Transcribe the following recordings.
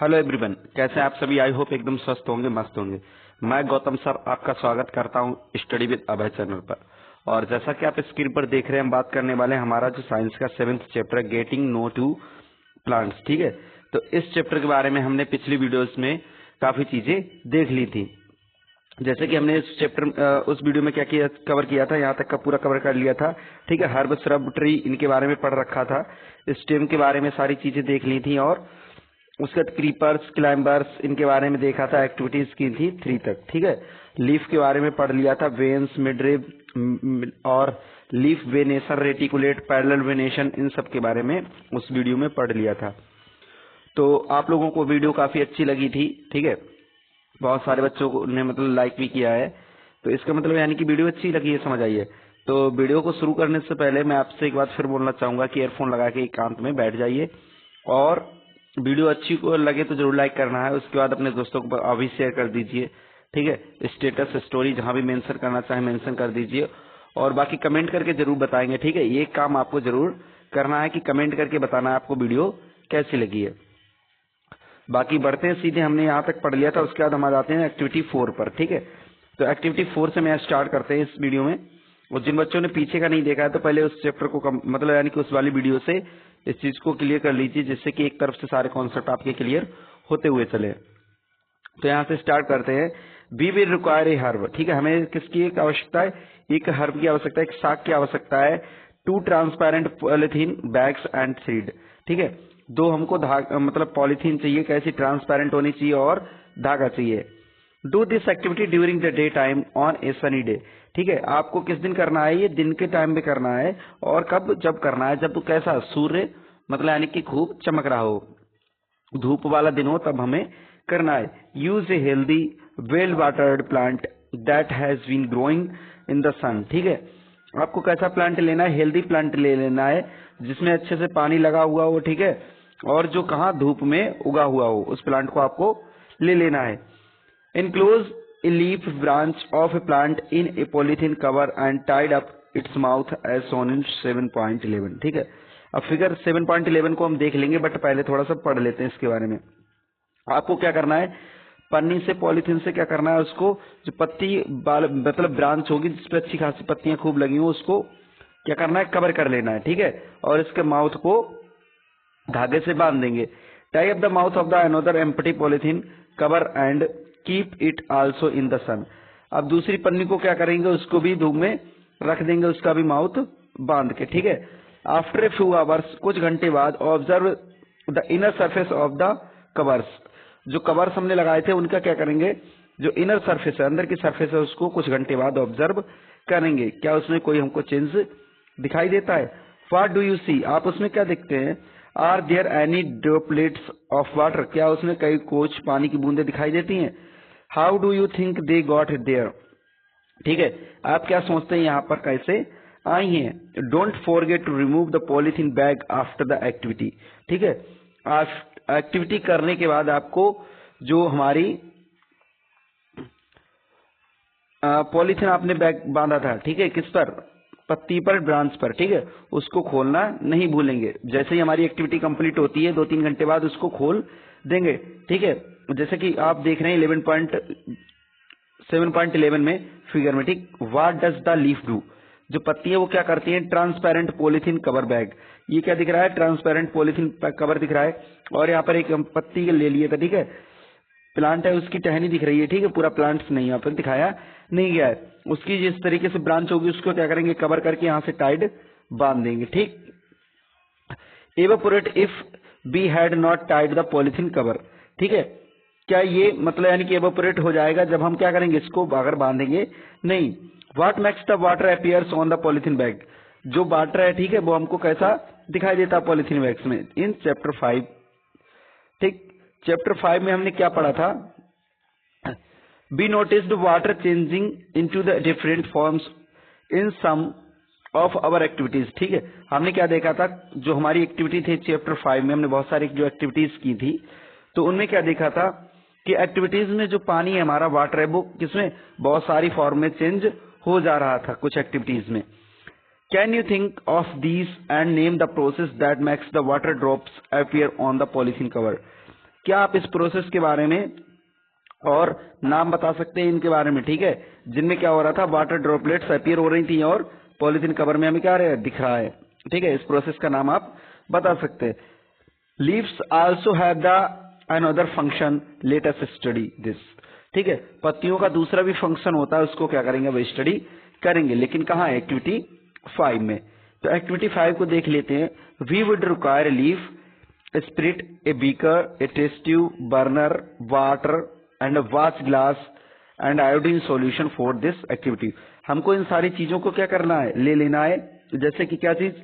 Hello everyone, कैसे हैं आप सभी। आई होप एकदम स्वस्थ होंगे, मस्त होंगे। मैं गौतम सर आपका स्वागत करता हूं स्टडी विद अभय चैनल पर। और जैसा कि आप स्क्रीन पर देख रहे हैं, हम बात करने वाले हैं हमारा जो साइंस का 7th chapter getting know to plants. ठीक है, तो इस चैप्टर के बारे में हमने पिछली वीडियोस में काफी चीजें देख ली थी। जैसे कि हमने इस चैप्टर उस वीडियो में क्या किया, कवर किया था, यहाँ तक का पूरा कवर कर लिया था। ठीक है, हर्ब, श्रब, ट्री इनके बारे में पढ़ रखा था। स्टेम के बारे में सारी चीजें देख ली थी और उसके बाद क्रीपर्स, क्लाइंबर्स इनके बारे में देखा था, एक्टिविटीज की थी 3 तक। ठीक है, लीफ के बारे में पढ़ लिया था, वेन्स, मिडरिब और leaf venation, reticulate, parallel venation, इन सब के बारे में उस वीडियो में पढ़ लिया था। तो आप लोगों को वीडियो काफी अच्छी लगी थी। ठीक है, बहुत सारे बच्चों ने मतलब लाइक भी किया है, तो इसका मतलब यानी कि वीडियो अच्छी लगी है, समझ आइए। तो वीडियो को शुरू करने से पहले मैं आपसे एक बात फिर बोलना चाहूंगा कि ईयरफोन लगा के एकांत में बैठ जाइए और वीडियो अच्छी को लगे तो जरूर लाइक करना है। उसके बाद अपने दोस्तों को अभी शेयर कर दीजिए। ठीक है, स्टेटस, स्टोरी जहां भी मेंशन करना चाहे मेंशन कर दीजिए और बाकी कमेंट करके जरूर बताएंगे। ठीक है, ये काम आपको जरूर करना है कि कमेंट करके बताना है आपको वीडियो कैसी लगी है। बाकी बढ़ते हैं सीधे, हमने यहाँ तक पढ़ लिया था, उसके बाद हम आ जाते हैं एक्टिविटी 4 पर। ठीक है, तो एक्टिविटी 4 से मैं स्टार्ट करते हैं इस वीडियो में। और जिन बच्चों ने पीछे का नहीं देखा है तो पहले उस चैप्टर को मतलब यानी कि उस वाली वीडियो से इस चीज को क्लियर कर लीजिए, जिससे कि एक तरफ से सारे कॉन्सेप्ट आपके क्लियर होते हुए चले। तो यहाँ से स्टार्ट करते हैं। We will require a herb. ठीक है, हमें किसकी एक आवश्यकता है, एक हर्ब की आवश्यकता है, एक साग की आवश्यकता है। 2 transparent polythene bags and seed. ठीक है, 2 हमको मतलब पॉलिथीन चाहिए, कैसी, ट्रांसपेरेंट होनी चाहिए और धागा चाहिए। Do this activity during the day time on A sunny day. ठीक है, आपको किस दिन करना है, ये दिन के टाइम में करना है। और कब, जब करना है जब कैसा सूर्य मतलब यानी कि खूब चमक रहा हो, धूप वाला दिन हो, तब हमें करना है। Use a healthy well watered plant that has been growing in the sun. ठीक है, आपको कैसा प्लांट लेना है, हेल्दी प्लांट ले लेना है जिसमें अच्छे से पानी लगा हुआ हो। ठीक है, और जो कहाँ धूप में उगा हुआ हो, उस प्लांट को आपको ले लेना है। Enclose a leaf branch of a plant in a polythene cover and tied up its mouth as shown in 7.11। ठीक है, अब फिगर 7.11 को हम देख लेंगे, बट पहले थोड़ा सा पढ़ लेते हैं इसके बारे में। आपको क्या करना है, पन्नी से, पॉलीथीन से क्या करना है, उसको जो पत्ती मतलब ब्रांच होगी जिसपे अच्छी खासी पत्तियां खूब लगी हो, उसको क्या करना है, कवर कर लेना है। ठीक है, और इसके माउथ को धागे से बांध देंगे। Tie up the mouth of the another empty polythene cover and keep it also in the sun. अब दूसरी पन्नी को क्या करेंगे, उसको भी धूप में रख देंगे, उसका भी माउथ बांध के। ठीक है, आफ्टर ए फ्यू आवर्स, कुछ घंटे बाद, observe the inner surface of the covers. जो कवर्स हमने लगाए थे उनका क्या करेंगे, जो इनर सरफेस है, अंदर की सरफेस है, उसको कुछ घंटे बाद ऑब्जर्व करेंगे। क्या उसमें कोई हमको चेंज दिखाई देता है। व्हाट डू यू सी, आप उसमें क्या देखते हैं। Are there any droplets of water, क्या उसमें कई कुछ पानी की बूंदे दिखाई देती हैं। How do you think they got there. ठीक है, आप क्या सोचते हैं यहाँ पर कैसे आई हैं। Don't forget to remove the polythene bag after the activity. ठीक है, एक्टिविटी करने के बाद आपको जो हमारी पॉलिथीन आपने बैग बांधा था, ठीक है, किस पर, पत्ती पर, ब्रांच पर। ठीक है, उसको खोलना नहीं भूलेंगे। जैसे ही हमारी एक्टिविटी कंप्लीट होती है 2-3 घंटे बाद उसको खोल देंगे। ठीक है, जैसे कि आप देख रहे हैं 7.11 में फिगर में। ठीक, what does the leaf do, जो पत्ती है वो क्या करती है, ट्रांसपेरेंट पॉलिथीन कवर बैग। ये क्या दिख रहा है, ट्रांसपेरेंट पॉलिथीन कवर दिख रहा है। और यहाँ पर एक पत्ती ले लिए था। ठीक है, प्लांट है, उसकी टहनी दिख रही है। ठीक है, पूरा प्लांट नहीं यहाँ पर दिखाया नहीं गया है। उसकी जिस तरीके से ब्रांच होगी उसको क्या करेंगे, कवर करके यहाँ से टाइड बांध देंगे। ठीक, evaporate if be had not tied the polythene cover. ठीक है, क्या ये मतलब यानी कि एवापोरेट हो जाएगा जब हम क्या करेंगे, इसको अगर बांधेंगे नहीं। What makes the water appears on the polythene bag, जो वाटर है, ठीक है, वो हमको कैसा दिखाई देता है पॉलिथीन बैग्स में, इन चैप्टर 5। ठीक, चैप्टर 5 में हमने क्या पढ़ा था, be noticed water changing into the different forms in some of our activities. ठीक है, हमने क्या देखा था, जो हमारी एक्टिविटी थी चैप्टर 5 में, हमने बहुत सारी जो एक्टिविटीज की थी, तो उनमें क्या देखा था कि एक्टिविटीज में जो पानी है हमारा, वाटर है, वो किसमें बहुत सारी फॉर्म में चेंज हो जा रहा था कुछ एक्टिविटीज में। Can you think of these and name the process that makes the water drops appear on the polythene cover. क्या आप इस प्रोसेस के बारे में और नाम बता सकते हैं इनके बारे में, ठीक है, जिनमें क्या हो रहा था, वाटर ड्रॉपलेट्स अपीयर हो रही थी और पॉलिथीन कवर में हमें क्या दिख रहा है, ठीक है। इस प्रोसेस का नाम आप बता सकते हैं। Leaves also have the another function, let us study this, ठीक है। पत्तियों का दूसरा भी फंक्शन होता है, उसको क्या करेंगे, वो स्टडी करेंगे, लेकिन कहाँ है, एक्टिविटी 5 में। तो एक्टिविटी 5 को देख लेते हैं। We would require leaf, spirit, a beaker, a test tube, burner, water and watch glass and iodine solution for this activity. हमको इन सारी चीजों को क्या करना है, ले लेना है। जैसे कि क्या चीज,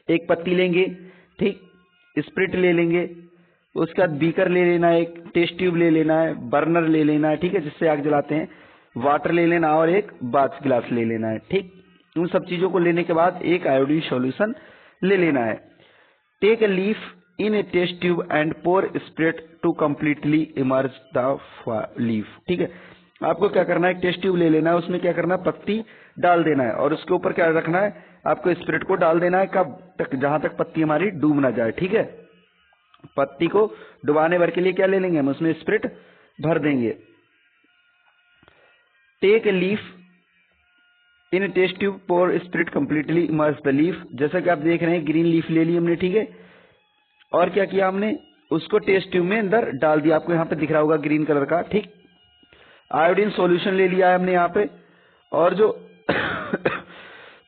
एक पत्ती लेंगे, ठीक, स्पिरिट ले लेंगे, उसके बाद बीकर ले लेना है, एक टेस्ट ट्यूब ले लेना है, बर्नर ले लेना है, ठीक है, जिससे आग जलाते हैं, वाटर ले लेना और एक बाथ गिलास ले लेना है, ठीक। उन सब चीजों को लेने के बाद एक आयोडीन सॉल्यूशन ले लेना है। Take a leaf in a test tube and pour spirit to completely immerse the leaf, ठीक है। आपको क्या करना है, एक टेस्ट ट्यूब ले लेना है, उसमें क्या करना है, पत्ती डाल देना है और उसके ऊपर क्या रखना है, आपको स्पिरिट को डाल देना है, कब तक, जहां तक पत्ती हमारी डूब ना जाए, ठीक है। पत्ती को डुबाने भर के लिए क्या ले लेंगे, हम उसमें स्पिरिट भर देंगे। Take a leaf in test tube, pour spirit completely immerse the leaf. जैसा कि आप देख रहे हैं, ग्रीन लीफ ले ली हमने, ठीक है, और क्या किया हमने, उसको टेस्ट ट्यूब में अंदर डाल दिया, आपको यहाँ पे दिख रहा होगा ग्रीन कलर का, ठीक। आयोडीन सॉल्यूशन ले लिया है हमने यहाँ पे, और जो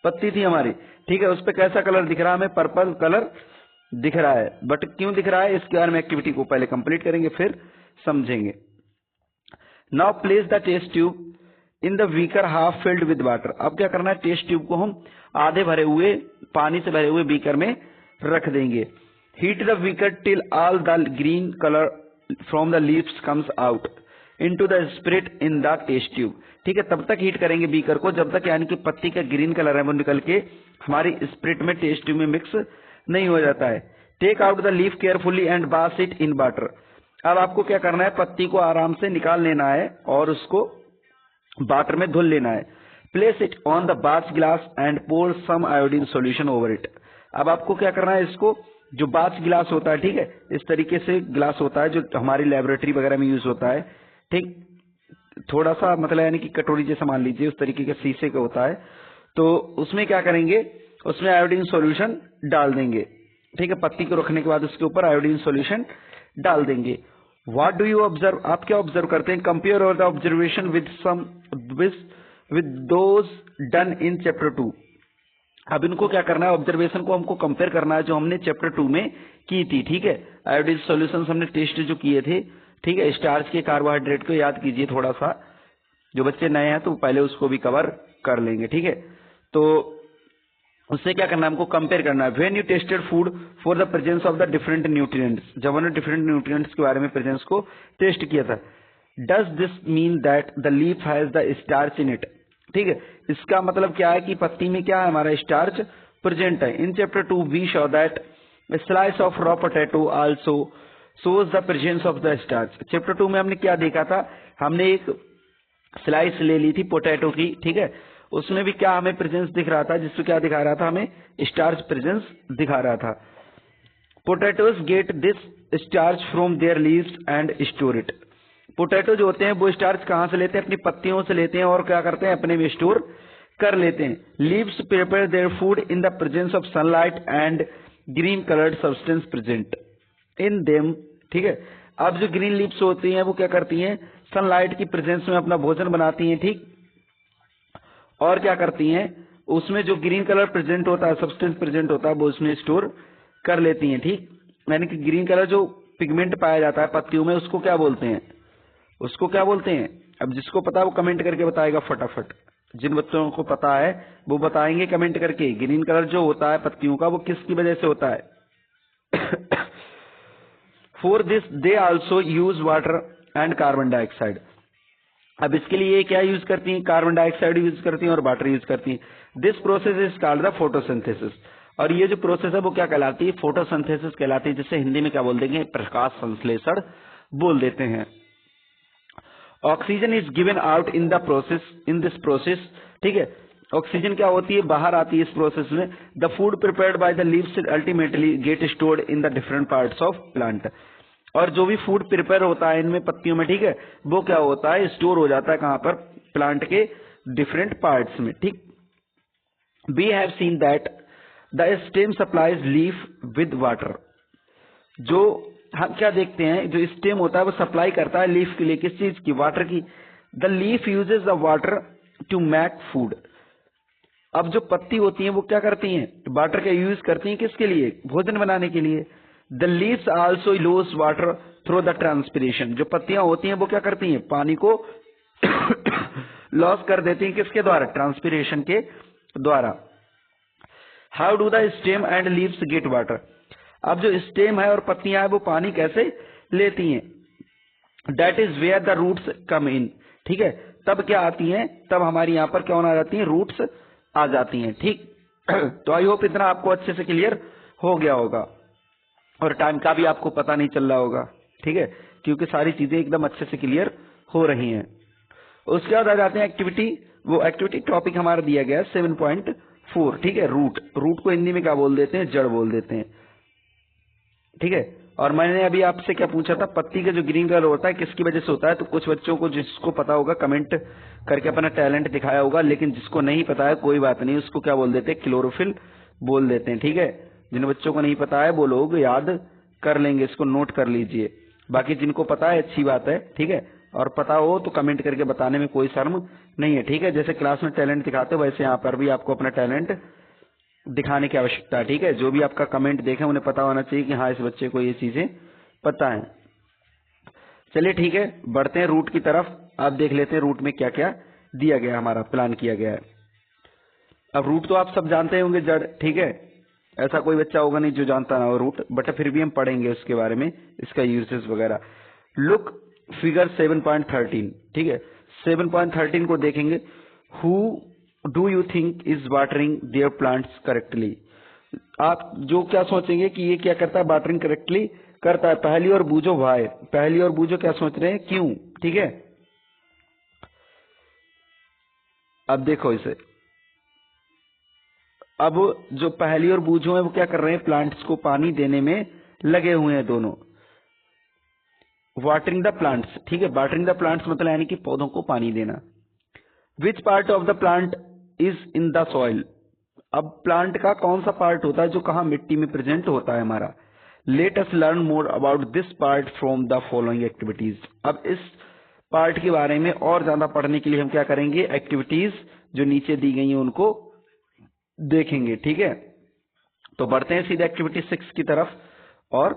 पत्ती थी हमारी, ठीक है, उस पे कैसा कलर दिख रहा है, हमें पर्पल कलर दिख रहा है। बट क्यों दिख रहा है, इसके बारे में एक्टिविटी को पहले कंप्लीट करेंगे फिर समझेंगे। Now place the test tube in the beaker half filled with water. अब क्या करना है, टेस्ट ट्यूब को हम आधे भरे हुए, पानी से भरे हुए बीकर में रख देंगे। Heat the beaker till all the green colour from the leaves comes out into the spirit in the test tube, ठीक है। तब तक हीट करेंगे बीकर को जब तक यानी कि पत्ती का ग्रीन कलर है वो निकल के हमारी स्पिरिट में, टेस्ट ट्यूब में मिक्स नहीं हो जाता है। Take out the leaf carefully and wash it in water. अब आपको क्या करना है, पत्ती को आराम से निकाल लेना है और उसको वाटर में धुल लेना है। प्लेस इट ऑन द बाथ glass and pour some iodine solution over it. अब आपको क्या करना है, इसको जो बाथ गिलास होता है, ठीक है, इस तरीके से गिलास होता है जो हमारी लेबोरेटरी वगैरह में यूज होता है, ठीक, थोड़ा सा मतलब यानी कि कटोरी जैसा मान लीजिए, उस तरीके के शीशे का होता है। तो उसमें क्या करेंगे, उसमें आयोडीन सॉल्यूशन डाल देंगे, ठीक है। पत्ती को रखने के बाद उसके ऊपर आयोडीन सॉल्यूशन डाल देंगे। व्हाट डू यू ऑब्जर्व, आप क्या ऑब्जर्व करते हैं, कंपेयर और the observation with those done in chapter 2। अब इनको क्या करना है, ऑब्जर्वेशन को हमको कंपेयर करना है जो हमने चैप्टर 2 में की थी, ठीक है। आयोडीन सॉल्यूशन हमने टेस्ट जो किए थे, ठीक है। स्टार्च के कार्बोहाइड्रेट को याद कीजिए थोड़ा सा, जो बच्चे नए हैं तो पहले उसको भी कवर कर लेंगे, ठीक है। तो उससे क्या करना है, हमको कंपेयर करना है। When you tested food for the presence of the different nutrients, जब हमने डिफरेंट न्यूट्रिएंट्स के बारे में प्रेजेंस को टेस्ट किया था। Does this mean that the leaf has the starch in it, ठीक है। इसका मतलब क्या है कि पत्ती में क्या है, हमारा स्टार्च प्रेजेंट है। In chapter 2 we show that slice of raw potato also shows the presence of the starch. Chapter 2 में हमने क्या देखा था, हमने एक स्लाइस ले ली थी पोटैटो की, ठीक है, उसमें भी क्या हमें प्रेजेंस दिख रहा था, जिससे क्या दिखा रहा था, हमें स्टार्च प्रेजेंस दिखा रहा था। Potatoes get this starch from there leaves and store it. Potato जो होते हैं वो स्टार्च कहां से लेते हैं, अपनी पत्तियों से लेते हैं और क्या करते हैं, अपने में स्टोर कर लेते हैं। Leaves prepare their food in the presence of sunlight and green coloured substance present in them, ठीक है। अब जो ग्रीन लीव्स होती हैं वो क्या करती हैं, सनलाइट की प्रेजेंस में अपना भोजन बनाती हैं, ठीक, और क्या करती हैं, उसमें जो ग्रीन कलर प्रेजेंट होता है, सब्सटेंस प्रेजेंट होता है, वो उसमें स्टोर कर लेती हैं, ठीक। यानी कि ग्रीन कलर जो पिगमेंट पाया जाता है पत्तियों में, उसको क्या बोलते हैं, उसको क्या बोलते हैं। अब जिसको पता है वो कमेंट करके बताएगा फटाफट, जिन बच्चों को पता है वो बताएंगे कमेंट करके। ग्रीन कलर जो होता है पत्तियों का वो किसकी वजह से होता है। For this they also use water and carbon dioxide. अब इसके लिए ये क्या यूज करती हैं, कार्बन डाइऑक्साइड यूज करती हैं और वाटर यूज करती हैं। This process is called the photosynthesis. और ये जो प्रोसेस है वो क्या कहलाती है, फोटोसिंथेसिस कहलाती है, जिसे हिंदी में क्या बोल देंगे, प्रकाश संश्लेषण बोल देते हैं। Oxygen is given out in the process, in this process, ठीक है। ऑक्सीजन क्या होती है, बाहर आती है इस प्रोसेस में। The food prepared by the leaves ultimately get stored in the different parts of plant. और जो भी फूड प्रिपेयर होता है इनमें पत्तियों में, ठीक है, वो क्या होता है, स्टोर हो जाता है कहां पर, प्लांट के डिफरेंट पार्ट्स में, ठीक। We have seen that the stem supplies leaf with water. जो हम क्या देखते हैं, जो स्टेम होता है वो सप्लाई करता है लीफ के लिए, किस चीज की, वाटर की। The leaf uses the water to make food. अब जो पत्ती होती है वो क्या करती हैं, वाटर का यूज करती हैं किसके लिए, भोजन बनाने के लिए। The leaves also loose water through the transpiration. जो पत्तियां होती हैं वो क्या करती हैं, पानी को लॉस कर देती हैं, किसके द्वारा, ट्रांसपिरेशन के द्वारा। How do the stem and leaves get water. अब जो स्टेम है और पत्तियां है वो पानी कैसे लेती हैं, that is where the roots come in, ठीक है। तब क्या आती हैं, तब हमारी यहाँ पर क्या होना जाती हैं, रूट्स आ जाती हैं, ठीक। तो आई होप इतना आपको अच्छे से क्लियर हो गया होगा और टाइम का भी आपको पता नहीं चल रहा होगा, ठीक है, क्योंकि सारी चीजें एकदम अच्छे से क्लियर हो रही हैं। उसके बाद आ जाते हैं एक्टिविटी। वो एक्टिविटी टॉपिक हमारा दिया गया है 7.4, ठीक है। रूट, रूट को हिंदी में क्या बोल देते हैं, जड़ बोल देते हैं, ठीक है। और मैंने अभी आपसे क्या पूछा था, पत्ती का जो ग्रीन कलर होता है किसकी वजह से होता है, तो कुछ बच्चों को जिसको पता होगा कमेंट करके अपना टैलेंट दिखाया होगा, लेकिन जिसको नहीं पता है कोई बात नहीं, उसको क्या बोल देते हैं, क्लोरोफिल बोल देते हैं, ठीक है। जिन बच्चों को नहीं पता है वो लोग याद कर लेंगे, इसको नोट कर लीजिए। बाकी जिनको पता है अच्छी बात है, ठीक है, और पता हो तो कमेंट करके बताने में कोई शर्म नहीं है, ठीक है। जैसे क्लास में टैलेंट दिखाते हो वैसे यहाँ पर भी आपको अपना टैलेंट दिखाने की आवश्यकता है, ठीक है। जो भी आपका कमेंट देखे उन्हें पता होना चाहिए कि हाँ इस बच्चे को ये चीजें पता है। चलिए ठीक है, बढ़ते हैं रूट की तरफ। आप देख लेते हैं रूट में क्या क्या दिया गया, हमारा प्लान किया गया है। अब रूट तो आप सब जानते होंगे, जड़, ठीक है, ऐसा कोई बच्चा होगा नहीं जो जानता ना हो रूट, बट फिर भी हम पढ़ेंगे उसके बारे में, इसका यूजेस वगैरह। लुक फिगर 7.13, ठीक है, 7.13 को देखेंगे। Who do you think is watering their plants correctly. आप जो क्या सोचेंगे कि ये क्या करता है, वाटरिंग करेक्टली करता है। पहली और बूझो भाई, पहली और बूझो क्या सोच रहे हैं, क्यों, ठीक है। अब देखो इसे, अब जो पहली और बूझो है वो क्या कर रहे हैं, प्लांट्स को पानी देने में लगे हुए हैं दोनों। वाटरिंग द प्लांट्स, ठीक है, वाटरिंग द प्लांट्स मतलब यानी कि पौधों को पानी देना। Which part of the plant is in the soil. अब प्लांट का कौन सा पार्ट होता है जो कहा, मिट्टी में प्रेजेंट होता है हमारा। Let us learn more about this part from the following activities. अब इस पार्ट के बारे में और ज्यादा पढ़ने के लिए हम क्या करेंगे, एक्टिविटीज जो नीचे दी गई हैं उनको देखेंगे, ठीक है। तो बढ़ते हैं सीधे एक्टिविटी 6 की तरफ और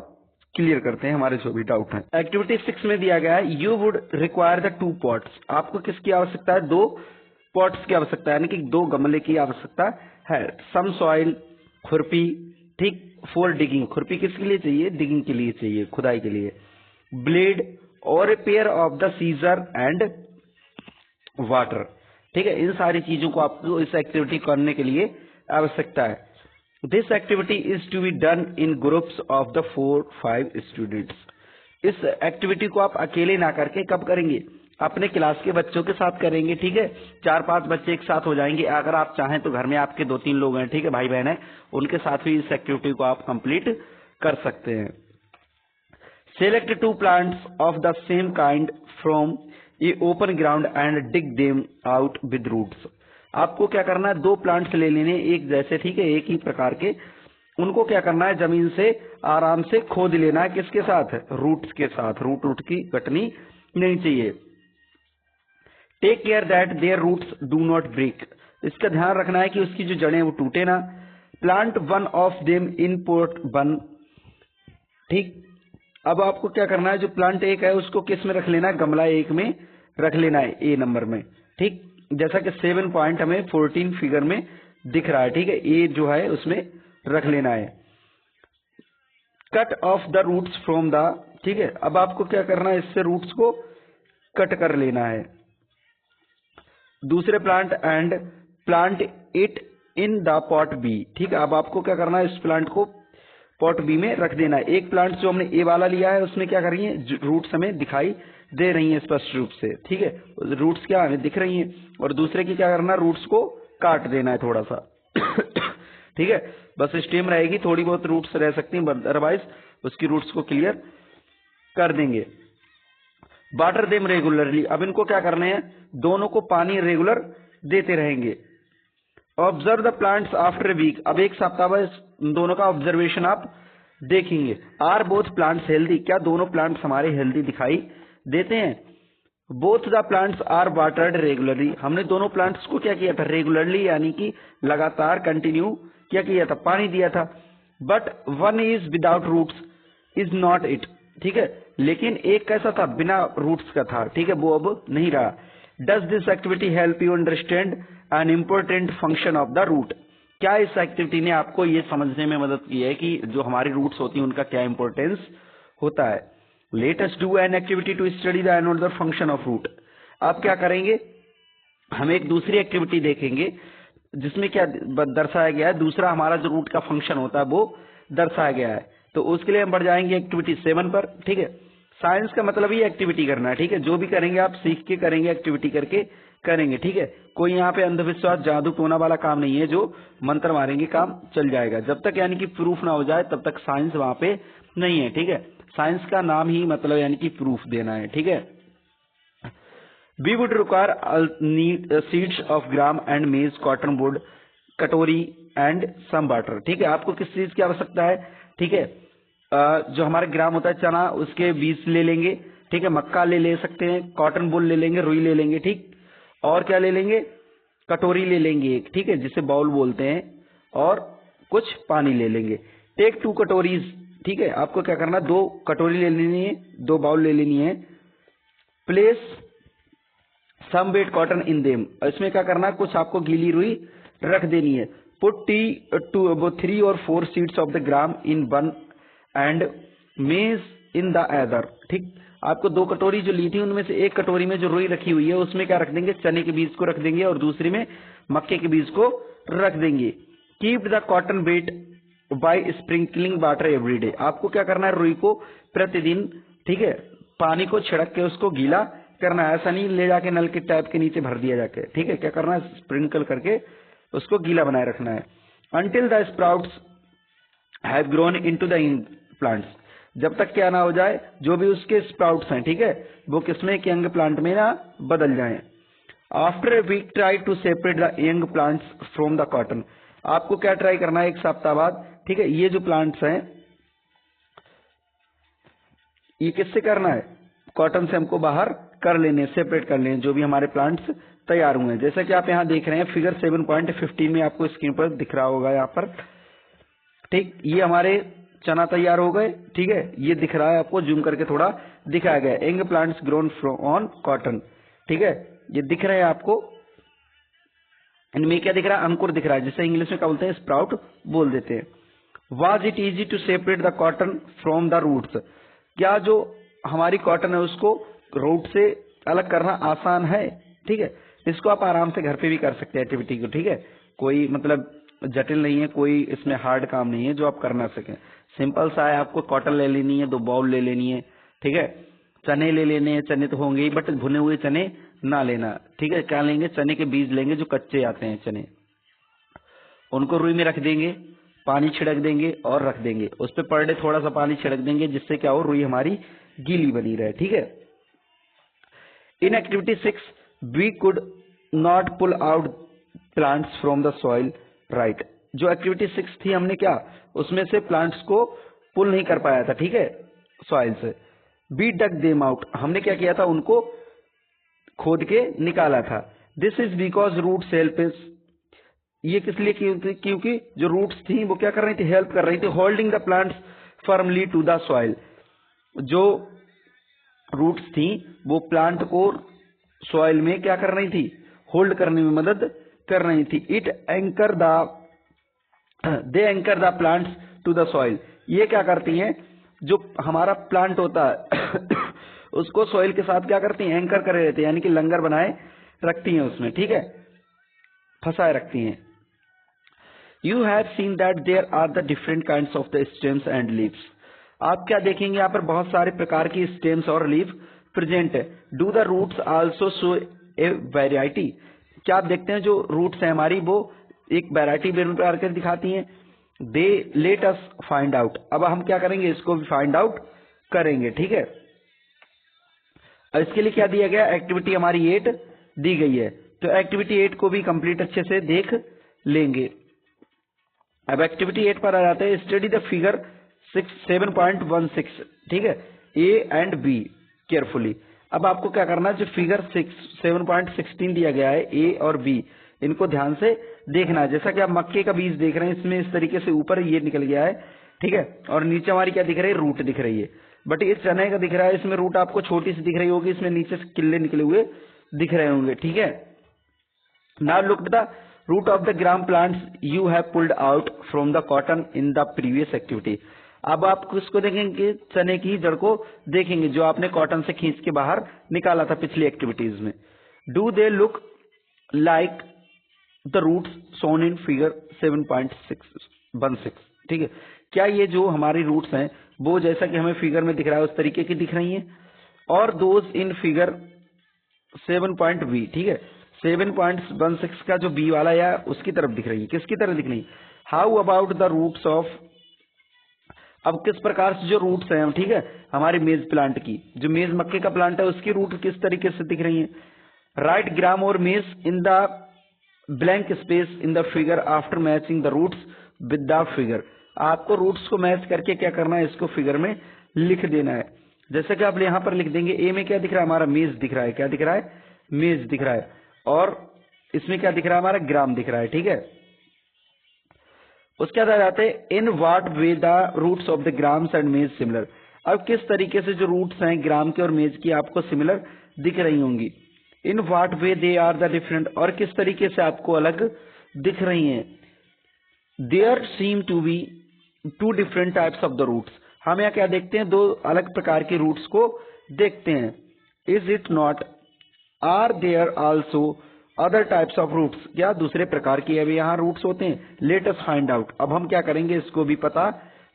क्लियर करते हैं हमारे जो भी डाउट है। एक्टिविटी 6 में दिया गया है, you would require the 2 pots. आपको किसकी आवश्यकता है, 2 पॉट्स की आवश्यकता है, यानी कि 2 गमले की आवश्यकता है। सम सॉइल, खुरपी, ठीक, फॉर डिगिंग, खुरपी किसके लिए चाहिए, डिगिंग के लिए चाहिए, खुदाई के लिए। ब्लेड और a pair of the seizure and water, ठीक है। इन सारी चीजों को आपको इस एक्टिविटी करने के लिए आवश्यकता है। This activity is to be done in groups of the 4-5 students. इस एक्टिविटी को आप अकेले ना करके कब करेंगे, अपने क्लास के बच्चों के साथ करेंगे, ठीक है। 4-5 बच्चे एक साथ हो जाएंगे। अगर आप चाहें तो घर में आपके 2-3 लोग हैं, ठीक है, भाई बहन है, उनके साथ भी इस एक्टिविटी को आप कंप्लीट कर सकते हैं। Select 2 plants of the same kind from a open ground and dig them out with roots. आपको क्या करना है, 2 प्लांट्स ले लेने एक जैसे, ठीक है, एक ही प्रकार के। उनको क्या करना है, जमीन से आराम से खोद लेना है, किसके साथ, रूट्स के साथ। रूट की कटनी नहीं चाहिए। Take care that their roots do not break. इसका ध्यान रखना है कि उसकी जो जड़ें वो टूटे ना। Plant one of them in port 1, ठीक। अब आपको क्या करना है, जो प्लांट एक है उसको किस में रख लेना है, गमला 1 में रख लेना है, ए नंबर में, ठीक। जैसा कि 7.14 फिगर में दिख रहा है, ठीक है, ए जो है उसमें रख लेना है। Cut off the roots from the, ठीक है। अब आपको क्या करना है, इससे रूट्स को कट कर लेना है। दूसरे plant and plant it in the pot B, ठीक है। अब आपको क्या करना है, इस प्लांट को पॉट बी में रख देना है। एक प्लांट जो हमने ए वाला लिया है उसमें क्या कर रही है, रूट्स हमें दिखाई दे रही हैं स्पष्ट रूप से, ठीक है, रूट्स क्या हमें दिख रही हैं। और दूसरे की क्या करना, रूट्स को काट देना है थोड़ा सा ठीक है, बस स्टेम रहेगी, थोड़ी बहुत रूट्स रह सकती हैं, अदरवाइज उसकी रूट्स को क्लियर कर देंगे। वाटर देम रेगुलरली, अब इनको क्या करना है, दोनों को पानी रेगुलर देते रहेंगे। Observe the plants after a week, अब एक सप्ताह बाद दोनों का ऑब्जर्वेशन आप देखेंगे। आर बोथ प्लांट्स हेल्दी, क्या दोनों प्लांट्स हमारे हेल्दी दिखाई देते हैं। Both the plants are watered regularly, हमने दोनों प्लांट्स को क्या किया था, रेगुलरली यानी कि लगातार कंटिन्यू क्या किया था, पानी दिया था। But one is without roots is not it, ठीक है, लेकिन एक कैसा था, बिना रूट्स का था, ठीक है, वो अब नहीं रहा। Does this activity help you understand an important function of the root, क्या इस एक्टिविटी ने आपको ये समझने में मदद की है कि जो हमारी रूट्स होती हैं उनका क्या इंपॉर्टेंस होता है। Let us do an activity to study the another function of root, आप क्या करेंगे, हम एक दूसरी एक्टिविटी देखेंगे जिसमें क्या दर्शाया गया है, दूसरा हमारा जो रूट का फंक्शन होता है वो दर्शाया गया है। तो उसके लिए हम बढ़ जाएंगे एक्टिविटी 7 पर, ठीक है। साइंस का मतलब ही एक्टिविटी करना है, ठीक है, जो भी करेंगे आप सीख के करेंगे, एक्टिविटी करके करेंगे, ठीक है। कोई यहाँ पे अंधविश्वास जादू टोना वाला काम नहीं है, जो मंत्र मारेंगे काम चल जाएगा। जब तक यानी कि प्रूफ ना हो जाए तब तक साइंस वहां पे नहीं है, ठीक है। साइंस का नाम ही मतलब यानी कि प्रूफ देना है, ठीक है। We would require seeds of gram and maize, cotton wood, कटोरी एंड सम वाटर, ठीक है। आपको किस चीज की आवश्यकता है, ठीक है, जो हमारे ग्राम होता है चना, उसके बीज ले लेंगे, ठीक है, मक्का ले सकते हैं, कॉटन वुल ले लेंगे, रुई ले लेंगे, ठीक, और क्या ले लेंगे, कटोरी ले लेंगे एक, ठीक है, जिसे बाउल बोलते हैं, और कुछ पानी ले लेंगे। टेक 2 कटोरीज, ठीक है, आपको क्या करना, 2 कटोरी ले लेनी है, 2 बाउल ले लेनी है। Place some wet cotton in them, इसमें क्या करना, कुछ आपको गीली रुई रख देनी है। Put 3 or 4 seeds of the gram in one and मेज इन द अदर, ठीक। आपको 2 कटोरी जो ली थी उनमें से एक कटोरी में जो रुई रखी हुई है उसमें क्या रख देंगे, चने के बीज को रख देंगे, और दूसरी में मक्के के बीज को रख देंगे। Keep the cotton weight by sprinkling water every day, आपको क्या करना है, रुई को प्रतिदिन, ठीक है, पानी को छिड़क के उसको गीला करना है, ऐसा नहीं ले जाके नल के टैप के नीचे भर दिया जाके, ठीक है, क्या करना है, स्प्रिंकल करके उसको गीला बनाए रखना है। Until the sprouts have grown into the plants, जब तक क्या ना हो जाए, जो भी उसके स्प्राउट्स हैं, ठीक है, वो किसमें कि यंग प्लांट में ना बदल जाएं। After a week try to separate the young plants from the cotton, आपको क्या ट्राई करना है, एक सप्ताह बाद, ठीक है, ये जो प्लांट्स हैं ये किससे करना है, कॉटन से हमको बाहर कर लेने, सेपरेट कर लेने, जो भी हमारे प्लांट्स तैयार हुए हैं। जैसा कि आप यहाँ देख रहे हैं फिगर 7.15 में आपको स्क्रीन पर दिख रहा होगा यहाँ पर, ठीक, ये हमारे चना तैयार हो गए, ठीक है, ये दिख रहा है आपको, जूम करके थोड़ा दिखाया गया, young plants grown on cotton, ठीक है, ये दिख रहे हैं आपको। इनमें क्या दिख रहा है, अंकुर दिख रहा है, जिसे इंग्लिश में क्या बोलते हैं, स्प्राउट बोल देते हैं। Was it easy to separate the cotton from the roots, क्या जो हमारी कॉटन है उसको रूट से अलग करना आसान है, ठीक है। इसको आप आराम से घर पे भी कर सकते हैं एक्टिविटी को, ठीक है, कोई मतलब जटिल नहीं है, कोई इसमें हार्ड काम नहीं है जो आप कर ना सकें, सिंपल सा है। आपको कॉटन ले लेनी है, 2 बाउल ले लेनी है, ठीक है, चने ले लेने हैं, चने तो होंगे ही बट भुने हुए चने ना लेना, ठीक है। क्या लेंगे, चने के बीज लेंगे जो कच्चे आते हैं चने, उनको रुई में रख देंगे, पानी छिड़क देंगे और रख देंगे, उस पर पर डे थोड़ा सा पानी छिड़क देंगे जिससे क्या हो, रुई हमारी गीली बनी रहे, ठीक है। In activity 6 we could not pull out plants from the soil, right, जो एक्टिविटी 6 थी हमने क्या उसमें से प्लांट्स को पुल नहीं कर पाया था, ठीक है, सॉइल से। वी डग देम आउट, हमने क्या किया था, उनको खोद के निकाला था। This is because roots help is, ये किस लिए, क्योंकि जो रूट्स थी वो क्या कर रही थी, हेल्प कर रही थी, holding the plants firmly to the soil, जो रूट्स थी वो प्लांट को सॉइल में क्या कर रही थी, होल्ड करने में मदद कर रही थी। It anchor they anchor the plants to the soil, ये क्या करती हैं, जो हमारा प्लांट होता है उसको सॉइल के साथ क्या करती हैं, एंकर करे रहते हैं, यानी कि लंगर बनाए रखती हैं उसमें, ठीक है, फंसाए रखती हैं। You have seen that there are the different kinds of the stems and leaves, आप क्या देखेंगे यहाँ पर बहुत सारे प्रकार की स्टेम्स और लीफ प्रेजेंट है। Do the roots also show a variety, क्या आप देखते हैं जो रूट्स है हमारी वो एक वैरायटी प्रकार के दिखाती हैं। दे लेट अस फाइंड आउट, अब हम क्या करेंगे, इसको भी फाइंड आउट करेंगे, ठीक है। और इसके लिए क्या दिया गया, एक्टिविटी हमारी 8 दी गई है, तो एक्टिविटी 8 को भी कंप्लीट अच्छे से देख लेंगे। अब एक्टिविटी 8 पर आ जाते हैं, स्टडी द फिगर 7.16, ठीक है, ए एंड बी केयरफुली। अब आपको क्या करना है, जो फिगर 7.16 दिया गया है, ए और बी, इनको ध्यान से देखना है। जैसा कि आप मक्के का बीज देख रहे हैं, इसमें इस तरीके से ऊपर ये निकल गया है, ठीक है, और नीचे हमारी क्या दिख रही है, रूट दिख रही है। बट ये चने का दिख रहा है, इसमें रूट आपको छोटी सी दिख रही होगी, इसमें नीचे से किल्ले निकले हुए दिख रहे होंगे, ठीक है। Now look at the root of the gram plants you have pulled out from the cotton in the previous activity. अब आप किसको देखेंगे, चने की जड़ को देखेंगे, जो आपने कॉटन से खींच के बाहर निकाला था पिछली एक्टिविटीज में। Do they look like the roots shown in figure 7.16, ठीक है, क्या ये जो हमारी रूट्स हैं वो जैसा कि हमें फिगर में दिख रहा है उस तरीके की दिख रही हैं, और दोज इन फिगर 7.b, ठीक है, 7.16 का जो बी वाला या उसकी तरफ दिख रही है, किसकी तरफ दिख रही है। How about the roots of, अब किस प्रकार से जो रूट्स हैं, ठीक है, हमारे मेज प्लांट की, जो मेज मक्के का प्लांट है उसकी रूट किस तरीके से दिख रही है। राइट ग्राम और maize in the blank space in the figure after matching the roots with the figure. आपको रूट्स को मैच करके क्या करना है, इसको फिगर में लिख देना है। जैसे कि आप यहाँ पर लिख देंगे, ए में क्या दिख रहा है, हमारा मेज दिख रहा है, क्या दिख रहा है, मेज दिख रहा है, और इसमें क्या दिख रहा है, हमारा ग्राम दिख रहा है, ठीक है। उसके बाद आ जाते हैं, in what way the roots of the grams and maize similar. अब किस तरीके से जो रूट्स हैं ग्राम के और मेज की आपको सिमिलर दिख रही होंगी। In what way they are the different, और किस तरीके से आपको अलग दिख रही हैं। There seem to be 2 different types of the roots. हम यहाँ क्या देखते हैं, 2 अलग प्रकार के रूट्स को देखते हैं। Is it not, are there also other types of roots, क्या दूसरे प्रकार की अभी यहाँ रूट्स होते हैं। लेट अस फाइंड आउट, अब हम क्या करेंगे, इसको भी पता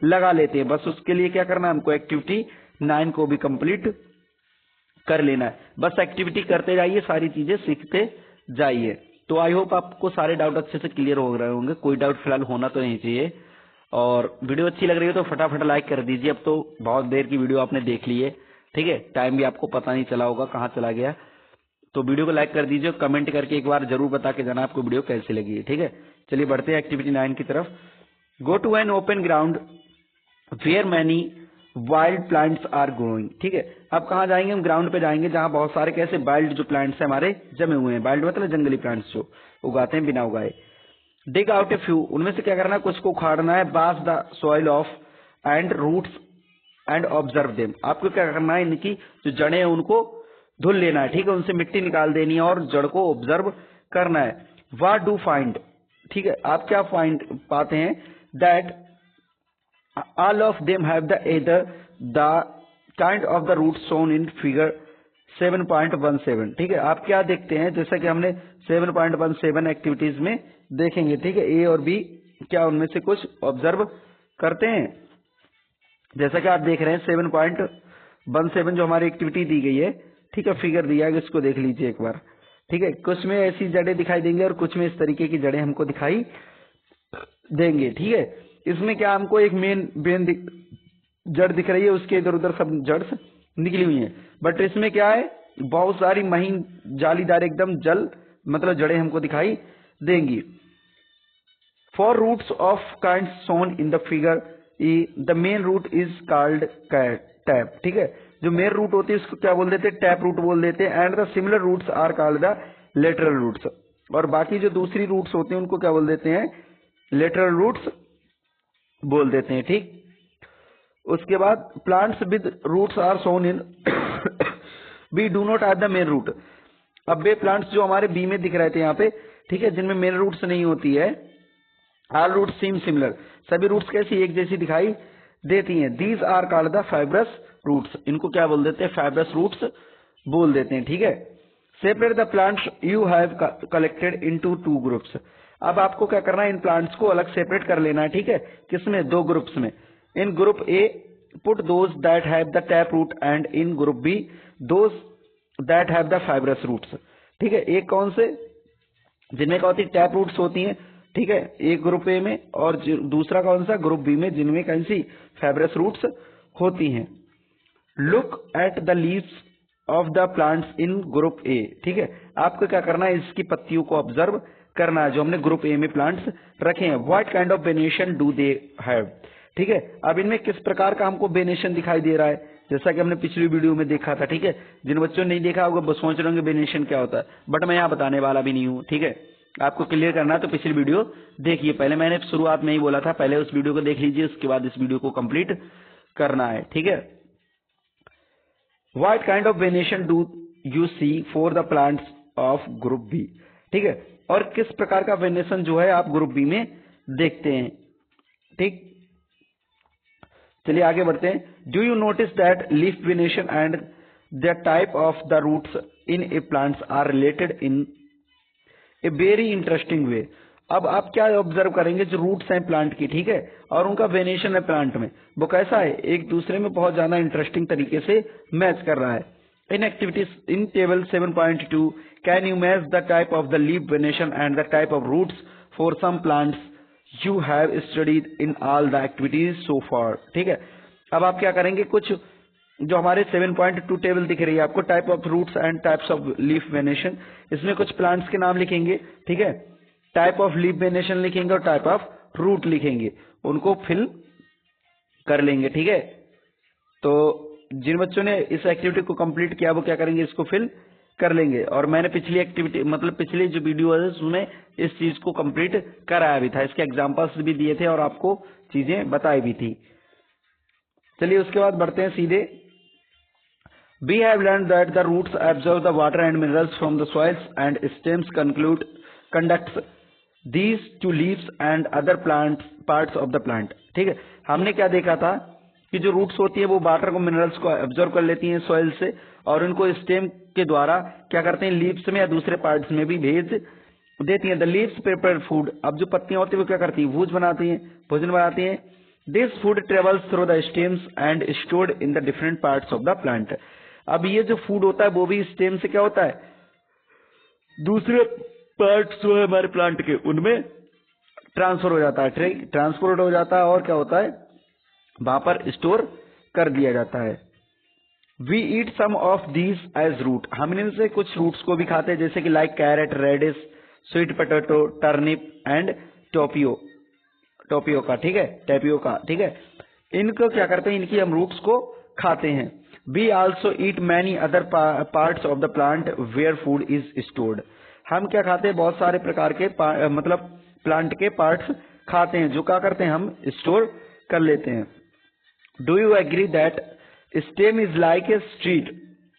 लगा लेते हैं। बस उसके लिए क्या करना है, हमको एक्टिविटी 9 को भी कंप्लीट कर लेना है। बस एक्टिविटी करते जाइए, सारी चीजें सीखते जाइए। तो आई होप आपको सारे डाउट अच्छे से क्लियर हो रहे होंगे, कोई डाउट फिलहाल होना तो नहीं चाहिए। और वीडियो अच्छी लग रही है तो फटाफट लाइक कर दीजिए। अब तो बहुत देर की वीडियो आपने देख ली है, ठीक है, टाइम भी आपको पता नहीं चला होगा कहाँ चला गया। तो वीडियो को लाइक कर दीजिए, कमेंट करके एक बार जरूर बता के जाना आपको वीडियो कैसी लगी है, ठीक है। चलिए बढ़ते हैं एक्टिविटी 9 की तरफ। Go to an open ground where many wild plants are growing, ठीक है। अब कहाँ जाएंगे, हम ग्राउंड पे जाएंगे जहाँ बहुत सारे कैसे वाइल्ड जो प्लांट्स हैं हमारे जमे हुए हैं। वाइल्ड मतलब जंगली प्लांट्स जो उगाते हैं बिना उगाए। डिग आउट ए फ्यू, उनमें से क्या करना है, कुछ को उखाड़ना है। Wash the soil off and roots and observe them, आपको क्या करना है, इनकी जो जड़ें हैं उनको धुल लेना है, ठीक है, उनसे मिट्टी निकाल देनी है और जड़ को ऑब्जर्व करना है। व्हाट डू फाइंड, ठीक है, आप क्या फाइंड पाते हैं, that all of them have the either the kind of the roots shown in figure 7.17, ठीक है। आप क्या देखते हैं, जैसा कि हमने 7.17 एक्टिविटीज में देखेंगे, ठीक है, ए और बी क्या उनमें से कुछ ऑब्जर्व करते हैं। जैसा कि आप देख रहे हैं 7.17 जो हमारी एक्टिविटी दी गई है, ठीक है, फिगर दिया है, इसको देख लीजिए एक बार, ठीक है। कुछ में ऐसी जड़ें दिखाई देंगे और कुछ में इस तरीके की जड़ें हमको दिखाई देंगे, ठीक है। इसमें क्या हमको एक मेन जड़ दिख रही है, उसके इधर उधर सब जड़ निकली हुई है। बट इसमें क्या है, बहुत सारी महीन जालीदार एकदम जल मतलब जड़ें हमको दिखाई देंगी। For roots of kind shown in the figure the main root is called tap, ठीक है। जो मेन रूट होती है उसको क्या बोल देते हैं, टैप रूट बोल देते हैं। And the similar roots are called the lateral roots, और बाकी जो दूसरी रूट्स होते हैं उनको क्या बोल देते हैं, लेटरल रूट्स बोल देते हैं, ठीक। उसके बाद plants with roots are shown in B do not have the main root. अब वे प्लांट्स जो हमारे बी में दिख रहे थे यहाँ पे, ठीक है, जिनमें मेन रूट्स नहीं होती है, ऑल रूट्स सीम सिमिलर, सभी रूट्स कैसी एक जैसी दिखाई देती हैं। These are called the fibrous roots, इनको क्या बोल देते हैं, फाइब्रस रूट्स बोल देते हैं, ठीक है। Separate the plants you have collected into 2 groups. अब आपको क्या करना है, इन प्लांट्स को अलग सेपरेट कर लेना है, ठीक है, किसमें, 2 ग्रुप्स में। In group A put those that have the tap root and in group B those that have the fibrous roots, ठीक है। एक कौन से, जिनमें क्या होती है, टैप रूट्स होती हैं, ठीक है, एक ग्रुप ए में, और दूसरा कौन सा, ग्रुप बी में, जिनमें कौन सी फाइब्रस रूट्स होती हैं। Look at the leaves of the plants in group ए। ठीक है, आपको क्या करना है, इसकी पत्तियों को ऑब्जर्व करना है जो हमने ग्रुप ए में प्लांट्स रखे हैं। What kind of venation do they have. ठीक है, अब इनमें किस प्रकार का हमको वेनेशन दिखाई दे रहा है, जैसा कि हमने पिछली वीडियो में देखा था। ठीक है, जिन बच्चों ने नहीं देखा होगा वो सोच रहे होंगे वेनेशन क्या होता है, बट मैं यहाँ बताने वाला भी नहीं हूँ। ठीक है, आपको क्लियर करना है तो पिछली वीडियो देखिए। पहले मैंने शुरुआत में ही बोला था, पहले उस वीडियो को देख लीजिए, उसके बाद इस वीडियो को कंप्लीट करना है। ठीक है, what kind of venation do you see for the plants of group B. ठीक है, और किस प्रकार का वेनेशन जो है आप ग्रुप बी में देखते हैं। ठीक, चलिए आगे बढ़ते हैं। Do you notice that leaf venation and the type of the roots in a plants are related in a very interesting way. अब आप क्या ऑब्जर्व करेंगे, जो रूट्स हैं प्लांट की, ठीक है, और उनका वेनेशन है प्लांट में, वो कैसा है, एक दूसरे में बहुत ज्यादा इंटरेस्टिंग तरीके से मैच कर रहा है। In activities in table 7.2 can you match the type of the leaf venation and the type of roots for some plants you have studied in all the activities so far. ठीक है, अब आप क्या करेंगे, कुछ जो हमारे 7.2 टेबल दिख रही है आपको, type of roots and types of leaf venation, इसमें कुछ प्लांट्स के नाम लिखेंगे। ठीक है, टाइप ऑफ लीफ वेनेशन लिखेंगे और टाइप ऑफ रूट लिखेंगे, उनको फिल कर लेंगे। ठीक है, तो जिन बच्चों ने इस एक्टिविटी को कंप्लीट किया वो क्या करेंगे, इसको फिल कर लेंगे। और मैंने पिछली एक्टिविटी मतलब पिछली जो वीडियो है उसमें इस चीज को कंप्लीट कराया भी था, इसके एग्जांपल्स भी दिए थे और आपको चीजें बताई भी थी। चलिए उसके बाद बढ़ते हैं सीधे। We have learned that the roots absorb the water and minerals from the soils and stems conducts these to leaves and other parts of the plant। ठीक है, हमने क्या देखा था कि जो रूट्स होती है वो वाटर को मिनरल्स को एब्जॉर्ब कर लेती हैं सॉइल से और उनको स्टेम के द्वारा क्या करते हैं, लीव्स में या दूसरे पार्ट्स में भी भेज देती हैं। The leaves prepare food. अब जो पत्तियां होती है वो क्या करती है, भोजन बनाती हैं। This food travels through the stems and stored in the different parts of the plant. अब ये जो फूड होता है वो भी स्टेम से क्या होता है, दूसरे पार्ट्स जो है हमारे प्लांट के उनमें ट्रांसफर हो जाता है, ट्रांसपोर्ट हो जाता है और क्या होता है, वहां पर स्टोर कर दिया जाता है। We eat some of these as root. हम इनसे कुछ रूट्स को भी खाते हैं, जैसे कि like carrot, radish, sweet potato, turnip and tapioca. ठीक है, टेपियोका। ठीक है, इनको क्या करते हैं, इनकी हम रूट्स को खाते हैं। We also eat many other parts of the plant where food is stored। हम क्या खाते हैं, बहुत सारे प्रकार के मतलब प्लांट के पार्ट्स खाते हैं जो क्या करते हैं, हम स्टोर कर लेते हैं। Do you agree that stem is like a street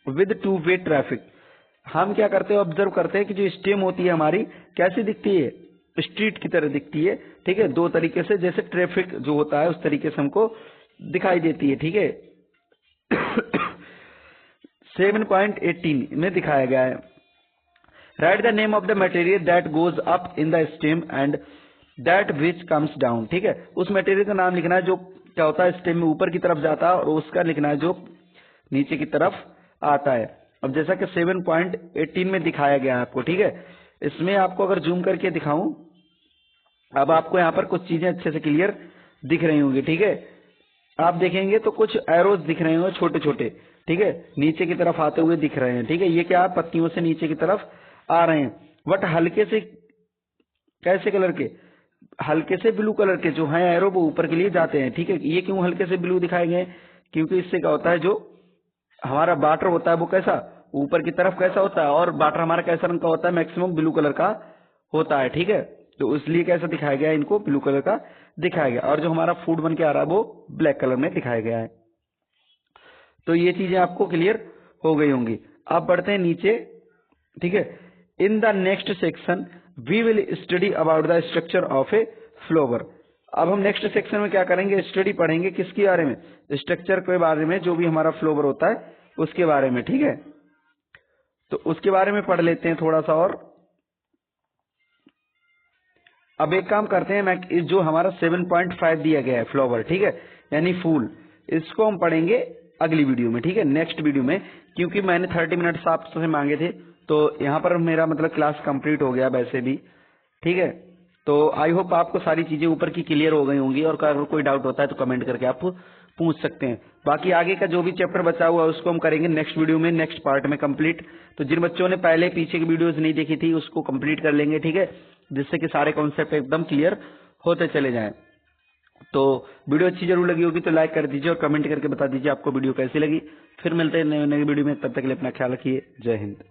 with two-way traffic। हम क्या करते हैं, ऑब्जर्व करते हैं कि जो स्टेम होती है हमारी कैसी दिखती है, स्ट्रीट की तरह दिखती है। ठीक है, दो तरीके से, जैसे ट्रैफिक जो होता है उस तरीके से हमको दिखाई देती है। ठीक है, 7.18 में दिखाया गया है। Right the name of the material that goes up in the stem and that which comes down. ठीक है, उस मटेरियल का नाम लिखना है जो क्या होता है, स्टेम में ऊपर की तरफ जाता है, और उसका लिखना है जो नीचे की तरफ आता है। अब जैसा कि 7.18 में दिखाया गया है आपको। ठीक है, इसमें आपको अगर जूम करके दिखाऊं, अब आपको यहाँ पर कुछ चीजें अच्छे से क्लियर दिख रही होंगी। ठीक है, आप देखेंगे तो कुछ एरोज दिख रहे होंगे छोटे छोटे। ठीक है, नीचे की तरफ आते हुए दिख रहे हैं। ठीक है, ये क्या पत्तियों से नीचे की तरफ आ रहे हैं, बट हल्के से कैसे कलर के, हल्के से ब्लू कलर के जो हैं एरो वो ऊपर के लिए जाते हैं। ठीक है, ये क्यों हल्के से ब्लू दिखाए गए, क्योंकि इससे क्या होता है, जो हमारा वाटर होता है वो कैसा ऊपर की तरफ कैसा होता है, और वाटर हमारा कैसा रंग का होता है, मैक्सिमम ब्लू कलर का होता है। ठीक है, तो इसलिए कैसा दिखाया गया है, इनको ब्लू कलर का दिखाया गया, और जो हमारा फूड बन के आ रहा है वो ब्लैक कलर में दिखाया गया है। तो ये चीजें आपको क्लियर हो गई होंगी। अब बढ़ते हैं नीचे। ठीक है, in the next section we will study about the structure of a flower. अब हम नेक्स्ट सेक्शन में क्या करेंगे, स्टडी पढ़ेंगे किसके बारे में, स्ट्रक्चर के बारे में, जो भी हमारा फ्लावर होता है उसके बारे में। ठीक है, तो उसके बारे में पढ़ लेते हैं थोड़ा सा। और अब एक काम करते हैं, मैं जो हमारा 7.5 दिया गया है फ्लावर, ठीक है, यानी फूल, इसको हम पढ़ेंगे अगली वीडियो में। ठीक है, नेक्स्ट वीडियो में, क्योंकि मैंने 30 मिनट आपसे मांगे थे, तो यहाँ पर मेरा मतलब क्लास कंप्लीट हो गया वैसे भी। ठीक है, तो आई होप आपको सारी चीजें ऊपर की क्लियर हो गई होंगी, और अगर कोई डाउट होता है तो कमेंट करके आप पूछ सकते हैं। बाकी आगे का जो भी चैप्टर बचा हुआ है उसको हम करेंगे नेक्स्ट वीडियो में, नेक्स्ट पार्ट में कंप्लीट। तो जिन बच्चों ने पहले पीछे की वीडियोस नहीं देखी थी उसको कंप्लीट कर लेंगे, ठीक है, जिससे कि सारे कॉन्सेप्ट एकदम क्लियर होते चले जाएं। तो वीडियो अच्छी जरूर लगी होगी तो लाइक कर दीजिए और कमेंट करके बता दीजिए आपको वीडियो कैसी लगी। फिर मिलते हैं नए नए वीडियो में, तब तक के लिए अपना ख्याल रखिए। जय हिंद।